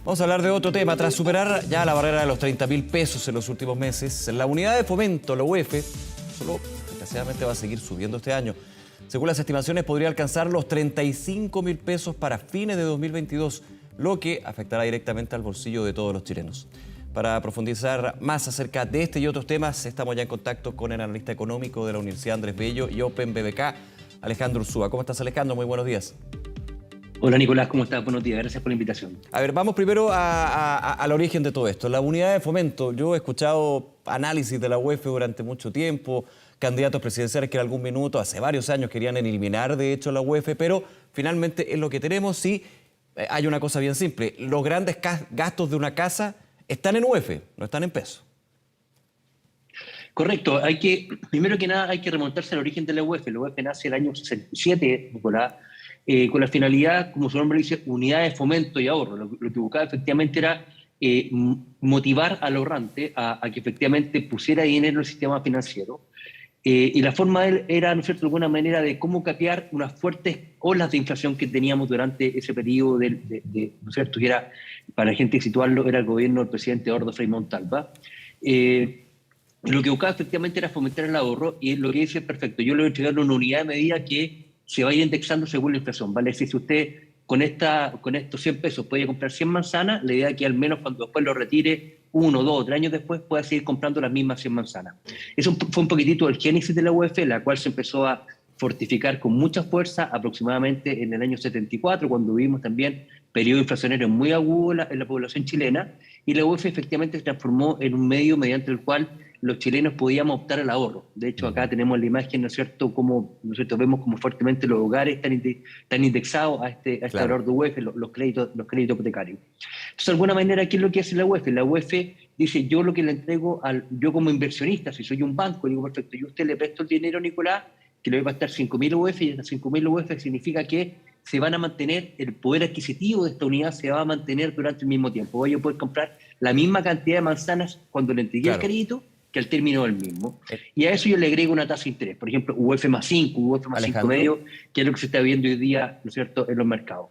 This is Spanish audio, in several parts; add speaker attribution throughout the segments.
Speaker 1: Vamos a hablar de otro tema. Tras superar ya la barrera de los 30.000 pesos en los últimos meses, la unidad de fomento, la UF, solo desgraciadamente va a seguir subiendo este año. Según las estimaciones, podría alcanzar los 35.000 pesos para fines de 2022, lo que afectará directamente al bolsillo de todos los chilenos. Para profundizar más acerca de este y otros temas, estamos ya en contacto con el analista económico de la Universidad Andrés Bello y Open BBK, Alejandro Ursúa. ¿Cómo estás, Alejandro? Muy buenos días.
Speaker 2: Hola Nicolás, ¿cómo estás? Buenos días, gracias por la invitación.
Speaker 1: A ver, vamos primero al origen de todo esto. La unidad de fomento, yo he escuchado análisis de la UF durante mucho tiempo, candidatos presidenciales que en algún minuto, hace varios años, querían eliminar de hecho la UF, pero finalmente es lo que tenemos. Sí, hay una cosa bien simple, los grandes gastos de una casa están en UF, no están en pesos.
Speaker 2: Correcto, primero que nada hay que remontarse al origen de la UF. La UF nace el año 67, Nicolás, con la finalidad, como su nombre dice, unidad de fomento y ahorro. Lo que buscaba efectivamente era motivar al ahorrante a que efectivamente pusiera dinero en el sistema financiero. Y la forma de él era, ¿no es cierto?, de alguna manera de cómo capear unas fuertes olas de inflación que teníamos durante ese periodo, ¿no es cierto?, que era, para la gente situarlo, era el gobierno del presidente Eduardo Frei Montalva. Lo que buscaba efectivamente era fomentar el ahorro, y lo que dice es perfecto. Yo le voy a entregar una unidad de medida que se va a ir indexando según la inflación, ¿vale? Es decir, si usted con estos 100 pesos puede comprar 100 manzanas, la idea es que al menos cuando después lo retire 1, 2 o 3 años después pueda seguir comprando las mismas 100 manzanas. Eso fue un poquitito el génesis de la UF, la cual se empezó a fortificar con mucha fuerza aproximadamente en el año 74, cuando vivimos también periodo inflacionario muy agudo en la población chilena, y la UF efectivamente se transformó en un medio mediante el cual los chilenos podíamos optar al ahorro. De hecho, acá tenemos la imagen, ¿no es cierto?, como nosotros vemos como fuertemente los hogares están indexados a este
Speaker 1: Claro.
Speaker 2: valor de UF, los créditos hipotecarios. Entonces, de alguna manera, ¿qué es lo que hace la UF? La UF dice, yo lo que le entrego, yo como inversionista, si soy un banco, digo, perfecto, yo a usted le presto el dinero, Nicolás, que le voy a prestar 5.000 UF, y estas 5.000 UF significa que se van a mantener, el poder adquisitivo de esta unidad se va a mantener durante el mismo tiempo. Voy a poder comprar la misma cantidad de manzanas cuando le entregué el crédito que al término del mismo. Y a eso yo le agrego una tasa de interés, por ejemplo, UF más 5, UF más 5 medio, que es lo que se está viendo hoy día, ¿no es cierto?, en los mercados.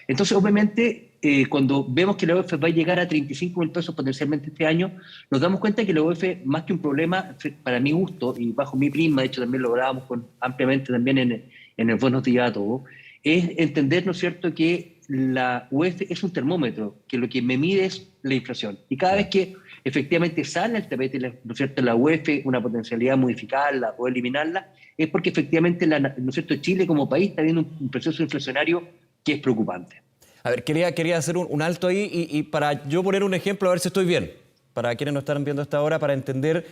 Speaker 2: Entonces, obviamente, cuando vemos que la UF va a llegar a 35.000 pesos potencialmente este año, nos damos cuenta que la UF, más que un problema, para mi gusto, y bajo mi prisma, de hecho también lo hablábamos ampliamente también en el Buenos Días a Todos, es entender, ¿no es cierto?, que la UF es un termómetro, que lo que me mide es la inflación. Y cada vez que efectivamente sale al tapete, ¿no es cierto?, la UF, una potencialidad de modificarla o eliminarla, es porque efectivamente, ¿no es cierto?, Chile como país está viendo un proceso inflacionario que es preocupante.
Speaker 1: A ver, quería hacer un alto ahí y para yo poner un ejemplo, a ver si estoy bien. Para quienes nos están viendo hasta ahora, para entender,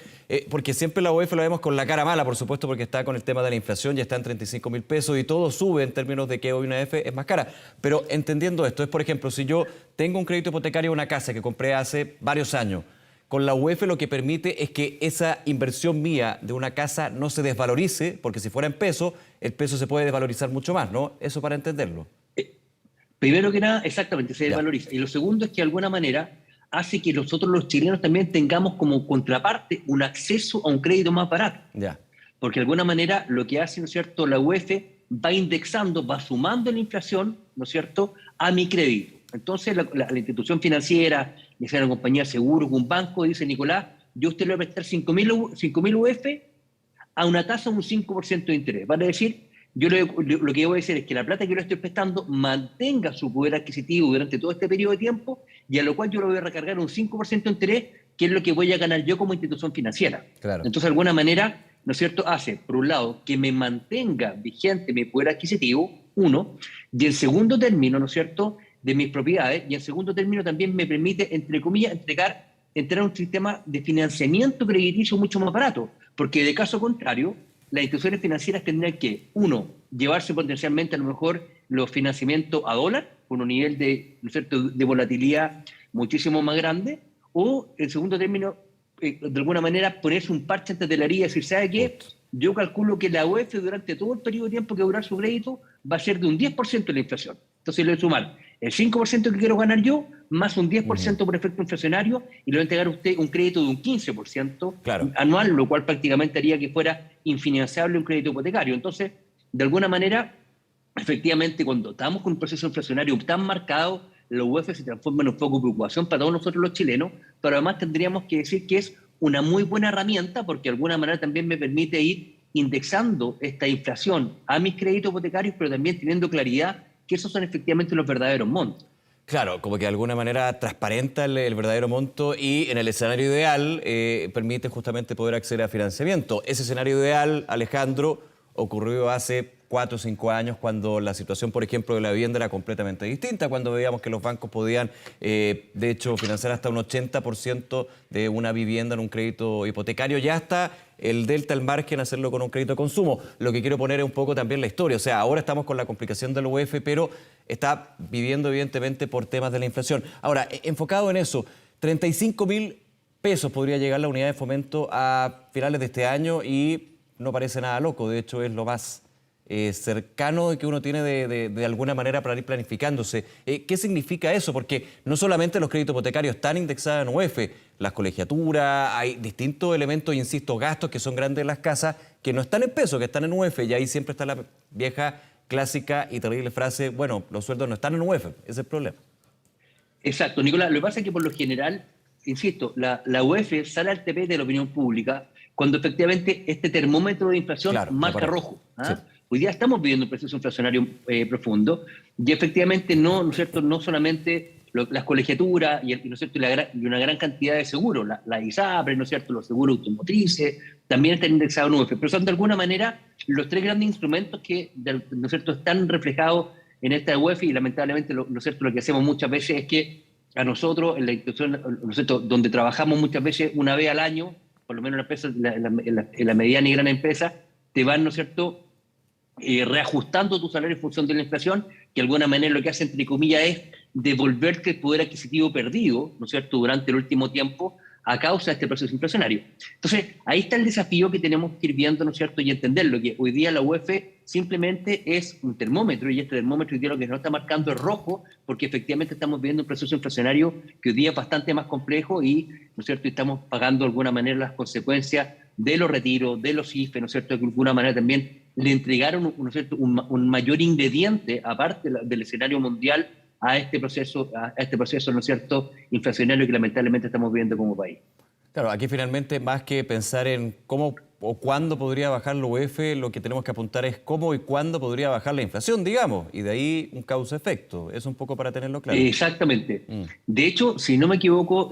Speaker 1: porque siempre la UF la vemos con la cara mala, por supuesto, porque está con el tema de la inflación, ya está en 35.000 pesos y todo sube en términos de que hoy una UF es más cara. Pero entendiendo esto, es por ejemplo, si yo tengo un crédito hipotecario de una casa que compré hace varios años, con la UF lo que permite es que esa inversión mía de una casa no se desvalorice, porque si fuera en peso, el peso se puede desvalorizar mucho más, ¿no? Eso para entenderlo.
Speaker 2: Primero que nada, exactamente, se desvaloriza. Y lo segundo es que de alguna manera hace que nosotros los chilenos también tengamos como contraparte un acceso a un crédito más barato.
Speaker 1: Ya.
Speaker 2: Porque de alguna manera lo que hace, ¿no es cierto?, la UF va indexando, va sumando la inflación, ¿no es cierto?, a mi crédito. Entonces la institución financiera, ya sea una compañía de seguros, un banco, dice, Nicolás, yo a usted le voy a prestar 5.000 UF a una tasa de un 5% de interés. Vale decir, yo lo que voy a decir es que la plata que yo le estoy prestando mantenga su poder adquisitivo durante todo este periodo de tiempo, y a lo cual yo lo voy a recargar un 5% de interés, que es lo que voy a ganar yo como institución financiera.
Speaker 1: Claro.
Speaker 2: Entonces, de alguna manera, ¿no es cierto?, hace, por un lado, que me mantenga vigente mi poder adquisitivo, uno, y en segundo término, ¿no es cierto?, de mis propiedades, y en segundo término también me permite, entre comillas, entrar a un sistema de financiamiento crediticio mucho más barato, porque de caso contrario, las instituciones financieras tendrían que, uno, llevarse potencialmente a lo mejor los financiamientos a dólar, con un nivel de, ¿no es cierto?, de volatilidad muchísimo más grande, o, en segundo término, de alguna manera ponerse un parche ante telería y decir, ¿sabe qué? Yo calculo que la UF durante todo el periodo de tiempo que va a durar su crédito va a ser de un 10% de la inflación. Entonces le voy a sumar el 5% que quiero ganar yo, más un 10% por efecto inflacionario, y le voy a entregar a usted un crédito de un 15% anual, lo cual prácticamente haría que fuera infinanciable un crédito hipotecario. Entonces, de alguna manera, efectivamente, cuando estamos con un proceso inflacionario tan marcado, la UEF se transforma en un foco de preocupación para todos nosotros los chilenos, pero además tendríamos que decir que es una muy buena herramienta porque de alguna manera también me permite ir indexando esta inflación a mis créditos hipotecarios, pero también teniendo claridad que esos son efectivamente los verdaderos montos.
Speaker 1: Claro, como que de alguna manera transparenta el verdadero monto y en el escenario ideal permite justamente poder acceder a financiamiento. Ese escenario ideal, Alejandro, ocurrió hace 4 o 5 años cuando la situación, por ejemplo, de la vivienda era completamente distinta, cuando veíamos que los bancos podían, de hecho, financiar hasta un 80% de una vivienda en un crédito hipotecario, ya hasta el delta, el margen, hacerlo con un crédito de consumo. Lo que quiero poner es un poco también la historia. O sea, ahora estamos con la complicación del UEF, pero está viviendo evidentemente por temas de la inflación. Ahora, enfocado en eso, 35.000 pesos podría llegar la unidad de fomento a finales de este año y no parece nada loco. De hecho, es lo más cercano que uno tiene de alguna manera para ir planificándose. ¿Qué significa eso? Porque no solamente los créditos hipotecarios están indexados en UEF, las colegiaturas, hay distintos elementos, insisto, gastos que son grandes en las casas, que no están en pesos, que están en UEF, y ahí siempre está la vieja, clásica y terrible frase, bueno, los sueldos no están en UEF, ese es el problema.
Speaker 2: Exacto, Nicolás. Lo que pasa es que por lo general, insisto, la UEF sale al TP de la opinión pública cuando efectivamente este termómetro de inflación
Speaker 1: Claro,
Speaker 2: marca rojo.
Speaker 1: sí.
Speaker 2: Hoy día estamos viviendo un proceso inflacionario profundo y efectivamente ¿no es cierto? No solamente las colegiaturas ¿no es cierto? Y una gran cantidad de seguros, la ISAPRE, ¿no es cierto? Los seguros automotrices, también están indexados en UEF, pero son de alguna manera los tres grandes instrumentos que ¿no es cierto? Están reflejados en esta UEF y lamentablemente ¿no es cierto? Lo que hacemos muchas veces es que a nosotros en la institución ¿no es cierto? Donde trabajamos muchas veces una vez al año, por lo menos en la mediana y gran empresa, te van, ¿no es cierto?, reajustando tu salario en función de la inflación, que de alguna manera lo que hace, entre comillas, es devolverte el poder adquisitivo perdido, ¿no es cierto?, durante el último tiempo a causa de este proceso inflacionario. Entonces, ahí está el desafío que tenemos que ir viendo, ¿no es cierto?, y entenderlo, que hoy día la UEF simplemente es un termómetro, y este termómetro hoy día lo que nos está marcando es rojo, porque efectivamente estamos viendo un proceso inflacionario que hoy día es bastante más complejo y, ¿no es cierto?, y estamos pagando de alguna manera las consecuencias de los retiros, de los IFE, ¿no es cierto?, que de alguna manera también le entregaron, ¿no es cierto?, un mayor ingrediente, aparte del escenario mundial, a este proceso, ¿no es cierto?, inflacionario que lamentablemente estamos viviendo como país.
Speaker 1: Claro, aquí finalmente, más que pensar en cómo o cuándo podría bajar la UEF, lo que tenemos que apuntar es cómo y cuándo podría bajar la inflación, digamos, y de ahí un causa-efecto. Es un poco para tenerlo claro.
Speaker 2: Exactamente. De hecho, si no me equivoco,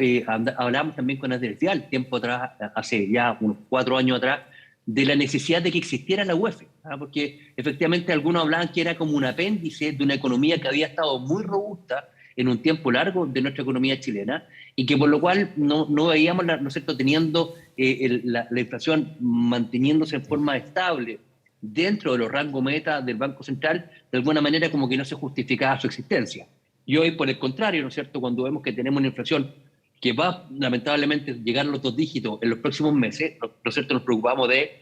Speaker 2: hablamos también con Andrés Vial, tiempo atrás, hace ya unos 4 años atrás, de la necesidad de que existiera la UEF, porque efectivamente algunos hablaban que era como un apéndice de una economía que había estado muy robusta en un tiempo largo de nuestra economía chilena y que por lo cual no veíamos, ¿no es cierto?, teniendo la inflación manteniéndose en forma estable dentro de los rangos meta del Banco Central, de alguna manera como que no se justificaba su existencia. Y hoy, por el contrario, ¿no es cierto?, cuando vemos que tenemos una inflación que va lamentablemente a llegar a los 2 dígitos en los próximos meses, ¿no es cierto?, nos preocupamos de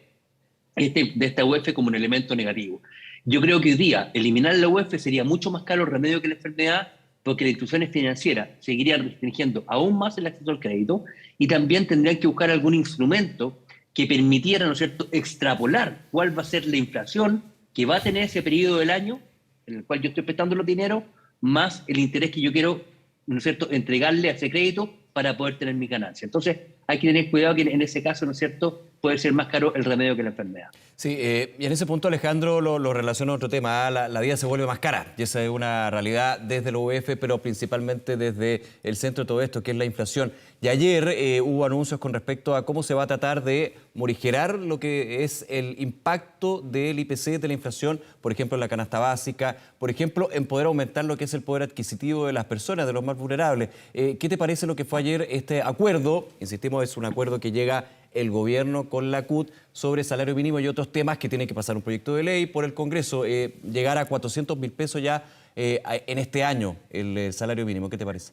Speaker 2: esta UEF como un elemento negativo. Yo creo que hoy día eliminar la UEF sería mucho más caro el remedio que la enfermedad, porque las instituciones financieras seguirían restringiendo aún más el acceso al crédito y también tendrían que buscar algún instrumento que permitiera, ¿no es cierto?, extrapolar cuál va a ser la inflación que va a tener ese periodo del año en el cual yo estoy prestando los dineros, más el interés que yo quiero, ¿no es cierto?, entregarle a ese crédito para poder tener mi ganancia. Entonces, hay que tener cuidado que en ese caso, ¿no es cierto?, puede ser más caro el remedio que la enfermedad.
Speaker 1: Sí, y en ese punto, Alejandro, lo relaciono a otro tema. La vida se vuelve más cara y esa es una realidad desde la UEF, pero principalmente desde el centro de todo esto, que es la inflación. Y ayer hubo anuncios con respecto a cómo se va a tratar de morigerar lo que es el impacto del IPC, de la inflación, por ejemplo, en la canasta básica, por ejemplo, en poder aumentar lo que es el poder adquisitivo de las personas, de los más vulnerables. ¿Qué te parece lo que fue ayer este acuerdo? Insistimos, es un acuerdo que llega el gobierno con la CUT sobre salario mínimo y otros temas que tiene que pasar un proyecto de ley por el Congreso, llegar a 400.000 pesos ya en este año el salario mínimo. ¿Qué te parece?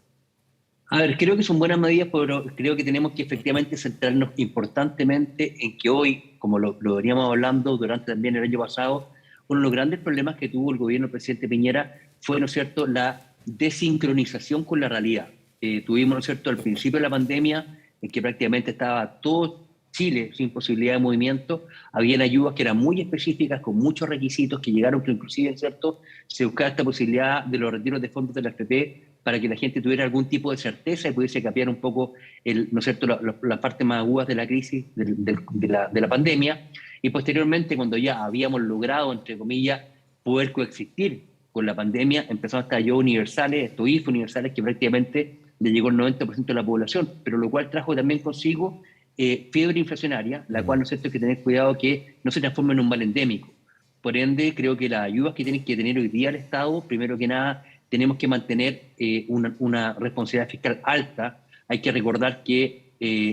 Speaker 2: A ver, creo que son buenas medidas, pero creo que tenemos que efectivamente centrarnos importantemente en que hoy, como lo veníamos hablando durante también el año pasado, uno de los grandes problemas que tuvo el gobierno del presidente Piñera fue, ¿no es cierto?, la desincronización con la realidad. Tuvimos, ¿no es cierto?, al principio de la pandemia, en que prácticamente estaba todo Chile sin posibilidad de movimiento, habían ayudas que eran muy específicas, con muchos requisitos, que llegaron que inclusive, ¿cierto?, se buscaba esta posibilidad de los retiros de fondos de la AFP para que la gente tuviera algún tipo de certeza y pudiese capear un poco ¿no es cierto?, la parte más agudas de la crisis, de la pandemia. Y posteriormente, cuando ya habíamos logrado, entre comillas, poder coexistir con la pandemia, empezaron estos IO universales, estos IFE universales, que prácticamente le llegó el 90% de la población, pero lo cual trajo también consigo fiebre inflacionaria, la cual, ¿no es cierto?, hay que tener cuidado que no se transforme en un mal endémico. Por ende, creo que las ayudas que tienen que tener hoy día el Estado, primero que nada, tenemos que mantener una responsabilidad fiscal alta. Hay que recordar que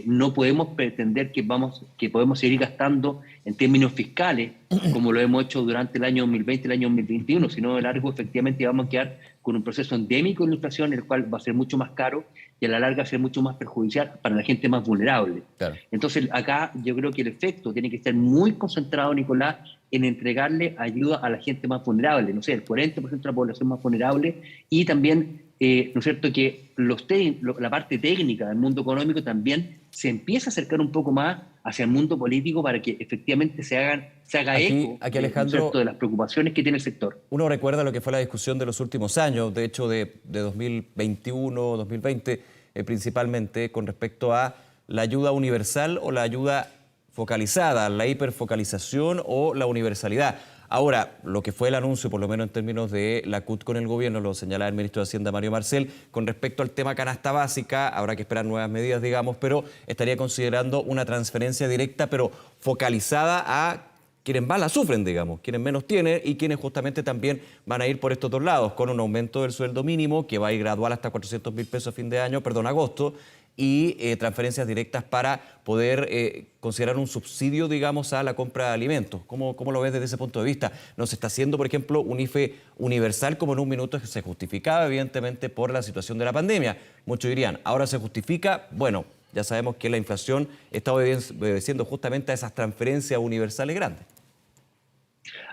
Speaker 2: no podemos pretender que podemos seguir gastando en términos fiscales como lo hemos hecho durante el año 2020 y el año 2021, sino de largo efectivamente vamos a quedar con un proceso endémico de la inflación, el cual va a ser mucho más caro y a la larga va a ser mucho más perjudicial para la gente más vulnerable.
Speaker 1: Claro.
Speaker 2: Entonces acá yo creo que el efecto tiene que estar muy concentrado, Nicolás, en entregarle ayuda a la gente más vulnerable, no sé, el 40% de la población más vulnerable, y también, ¿no es cierto?, que la parte técnica del mundo económico también se empieza a acercar un poco más hacia el mundo político para que efectivamente se haga eco
Speaker 1: Alejandro,
Speaker 2: de las preocupaciones que tiene el sector.
Speaker 1: Uno recuerda lo que fue la discusión de los últimos años, de hecho de 2021, 2020, principalmente con respecto a la ayuda universal o la ayuda focalizada, la hiperfocalización o la universalidad. Ahora, lo que fue el anuncio, por lo menos en términos de la CUT con el gobierno, lo señalaba el ministro de Hacienda, Mario Marcel, con respecto al tema canasta básica, habrá que esperar nuevas medidas, digamos, pero estaría considerando una transferencia directa, pero focalizada a quienes más la sufren, digamos, quienes menos tienen y quienes justamente también van a ir por estos dos lados, con un aumento del sueldo mínimo que va a ir gradual hasta 400.000 pesos a fin de año, agosto, y transferencias directas para poder considerar un subsidio, digamos, a la compra de alimentos. ¿Cómo lo ves desde ese punto de vista? ¿No se está haciendo, por ejemplo, un IFE universal como en un minuto que se justificaba, evidentemente, por la situación de la pandemia? Muchos dirían, ahora se justifica, bueno, ya sabemos que la inflación está obedeciendo justamente a esas transferencias universales grandes.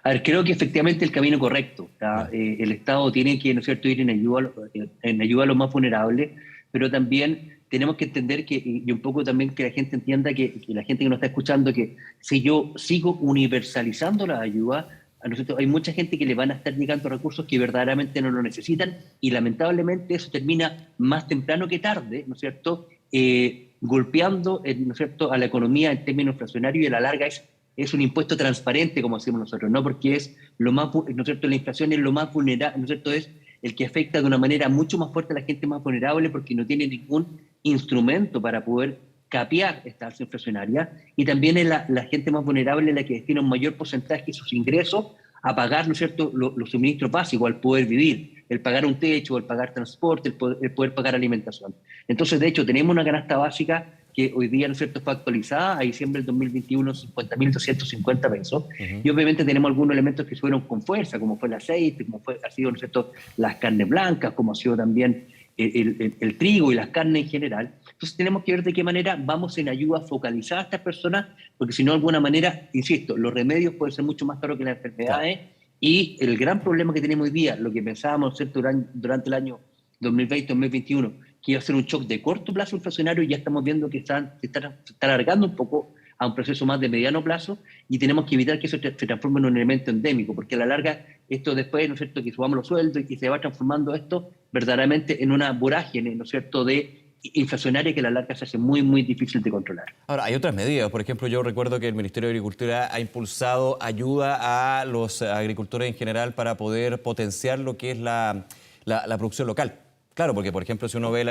Speaker 2: A ver, creo que efectivamente el camino correcto. El Estado tiene que, ¿no es cierto?, ir en ayuda a los más vulnerables, pero también tenemos que entender y un poco también que la gente entienda, que la gente que nos está escuchando, que si yo sigo universalizando la ayuda, ¿no es cierto?, hay mucha gente que le van a estar llegando recursos que verdaderamente no lo necesitan, y lamentablemente eso termina más temprano que tarde, ¿no es cierto?, golpeando, ¿no es cierto?, a la economía en términos inflacionarios, y a la larga es un impuesto transparente, como decimos nosotros, no porque es lo más, ¿no es cierto?, la inflación es lo más vulnerable, ¿no es cierto?, es el que afecta de una manera mucho más fuerte a la gente más vulnerable, porque no tiene ningún instrumento para poder capear esta alza inflacionaria, y también es la gente más vulnerable la que destina un mayor porcentaje de sus ingresos a pagar, ¿no es cierto?, los suministros básicos, al poder vivir, el pagar un techo, el pagar transporte, el poder pagar alimentación. Entonces, de hecho, tenemos una canasta básica que hoy día, ¿no es cierto?, fue actualizada a diciembre del 2021, 50.250 pesos. Y obviamente tenemos algunos elementos que subieron con fuerza, como fue el aceite, ha sido, ¿no es cierto?, las carnes blancas, como ha sido también el trigo y las carnes en general. Entonces tenemos que ver de qué manera vamos en ayuda focalizada a estas personas, porque si no, de alguna manera, insisto, los remedios pueden ser mucho más caros que las enfermedades. Claro. Y el gran problema que tenemos hoy día, lo que pensábamos, ¿cierto?, durante el año 2020-2021, que iba a ser un shock de corto plazo inflacionario, y ya estamos viendo que se está alargando un poco a un proceso más de mediano plazo, y tenemos que evitar que eso se transforme en un elemento endémico, porque a la larga esto después, ¿no es cierto?, que subamos los sueldos y se va transformando esto verdaderamente en una vorágine, ¿no es cierto?, de inflacionaria, que a la larga se hace muy, muy difícil de controlar.
Speaker 1: Ahora, hay otras medidas. Por ejemplo, yo recuerdo que el Ministerio de Agricultura ha impulsado ayuda a los agricultores en general para poder potenciar lo que es la producción local. Claro, porque por ejemplo, si uno ve,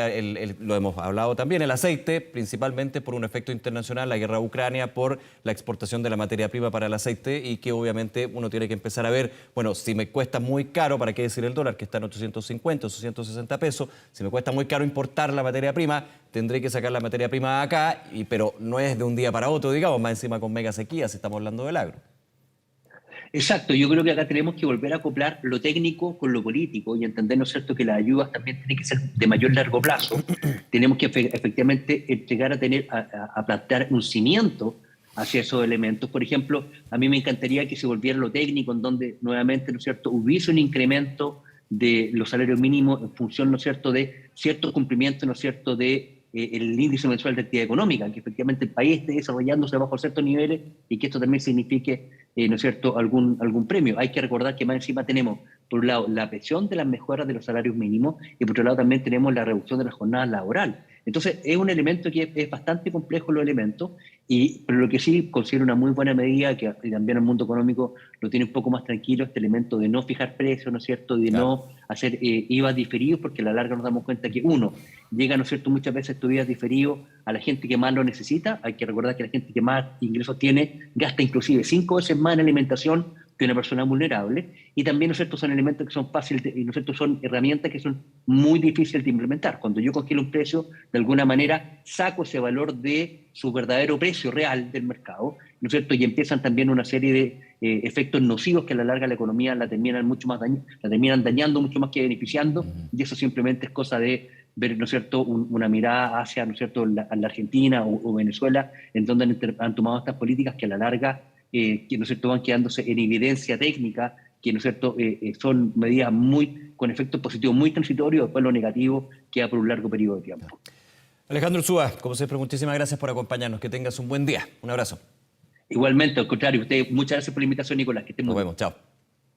Speaker 1: lo hemos hablado también, el aceite, principalmente por un efecto internacional, la guerra de Ucrania, por la exportación de la materia prima para el aceite, y que obviamente uno tiene que empezar a ver, bueno, si me cuesta muy caro, ¿para qué decir el dólar, que está en 850, 860 pesos? Si me cuesta muy caro importar la materia prima, tendré que sacar la materia prima acá, pero no es de un día para otro, digamos, más encima con mega sequías, estamos hablando del agro.
Speaker 2: Exacto, yo creo que acá tenemos que volver a acoplar lo técnico con lo político y entender, ¿no es cierto?, que las ayudas también tienen que ser de mayor largo plazo. Tenemos que efectivamente llegar a plantear un cimiento hacia esos elementos. Por ejemplo, a mí me encantaría que se volviera lo técnico, en donde nuevamente, ¿no es cierto?, hubiese un incremento de los salarios mínimos en función, ¿no es cierto?, de ciertos cumplimientos, ¿no es cierto?, de el índice mensual de actividad económica, que efectivamente el país esté desarrollándose bajo ciertos niveles, y que esto también signifique ¿no es cierto?, algún premio. Hay que recordar que más encima tenemos, por un lado, la presión de las mejoras de los salarios mínimos y por otro lado también tenemos la reducción de la jornada laboral. Entonces, es un elemento que es bastante complejo los elementos, pero lo que sí considero una muy buena medida, que también el mundo económico lo tiene un poco más tranquilo, este elemento de no fijar precios, ¿no es cierto?, de no hacer IVA diferidos, porque a la larga nos damos cuenta que uno, llega, ¿no es cierto?, muchas veces estos IVA diferidos a la gente que más lo necesita. Hay que recordar que la gente que más ingresos tiene gasta inclusive 5 veces más en alimentación que una persona vulnerable, y también, ¿no es cierto?, son elementos que son fáciles, ¿no es cierto?, son herramientas que son muy difíciles de implementar. Cuando yo congelo un precio, de alguna manera saco ese valor de su verdadero precio real del mercado, ¿no es cierto?, y empiezan también una serie de efectos nocivos que a la larga la economía la terminan dañando mucho más que beneficiando, y eso simplemente es cosa de ver, ¿no es cierto?, una mirada hacia, ¿no es cierto?, la Argentina o Venezuela, en donde han tomado estas políticas que a la larga que, ¿no es cierto?, van quedándose en evidencia técnica, que, ¿no es cierto?, son medidas con efectos positivos muy transitorios, después lo negativo queda por un largo periodo de tiempo.
Speaker 1: Alejandro Urzúa, como siempre, muchísimas gracias por acompañarnos. Que tengas un buen día. Un abrazo.
Speaker 2: Igualmente, al contrario, usted, muchas gracias por la invitación, Nicolás, que estén muy bien.
Speaker 1: Nos vemos, chao.